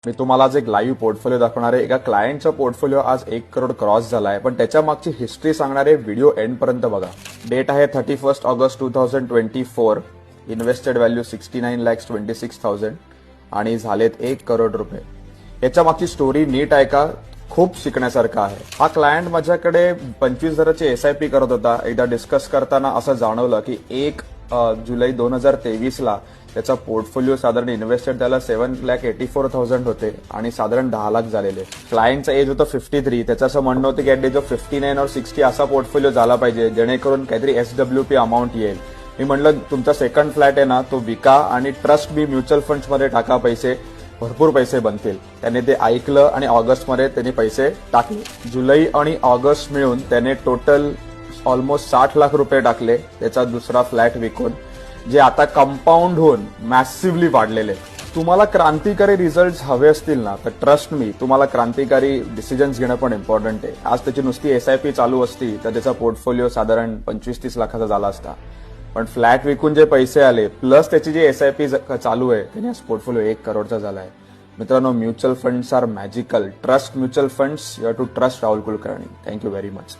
मी तुम्हाला आज एक लाईव्ह पोर्टफोलिओ दाखवणार आहे. एका क्लायंटचा पोर्टफोलिओ आज 1 करोड क्रॉस झालाय, पण त्याच्या मागची हिस्ट्री सांगणारे व्हिडिओ एंड पर्यंत बघा. डेट आहे 31 ऑगस्ट 2024. इन्व्हेस्टेड व्हॅल्यू 69,26,000 आणि झालेत 1 करोड रुपये. याच्या मागची स्टोरी नीट ऐका, खूप शिकण्यासारखं आहे. हा क्लायंट माझ्याकडे 25,000ची SIP करत होता. एकदा डिस्कस करताना असं जाणवलं की 1 जुलै 2023ला त्याचा पोर्टफोलिओ साधारण इन्व्हेस्टेड त्याला 7,84,000 होते आणि साधारण 10 लाख झालेले. क्लायंटचं एज होतं 53. त्याचं असं म्हणणं होतं की ॲट एज ऑफ 59 और 60 असा पोर्टफोलिओ झाला पाहिजे जेणेकरून काहीतरी SWP अमाऊंट येईल. मी म्हटलं तुमचा सेकंड फ्लॅट आहे ना, तो विका आणि ट्रस्ट बी म्युच्युअल फंड्समध्ये टाका, पैसे भरपूर पैसे बनतील. त्याने ते ऐकलं आणि ऑगस्टमध्ये त्यांनी पैसे टाकले. जुलै आणि ऑगस्ट मिळून त्याने टोटल ऑलमोस्ट 60 लाख रुपये टाकले त्याचा दुसरा फ्लॅट विकून, जे आता कंपाऊंड होऊन मॅसिव्हली वाढलेले. तुम्हाला क्रांतिकारी रिझल्ट हवे असतील ना, तर ट्रस्ट मी, तुम्हाला क्रांतिकारी डिसिजन्स घेणं पण इम्पॉर्टंट आहे. आज त्याची नुसती SIP चालू असती तर त्याचा पोर्टफोलिओ साधारण 25-30 लाखाचा झाला असता. पण फ्लॅट विकून जे पैसे आले प्लस त्याची जी SIP चालू आहे त्याने आज पोर्टफोलिओ 1 करोडचा झालाय. मित्रांनो, mutual funds are magical. Trust mutual funds. You have to trust Rahul Kulkarni. Thank you very much.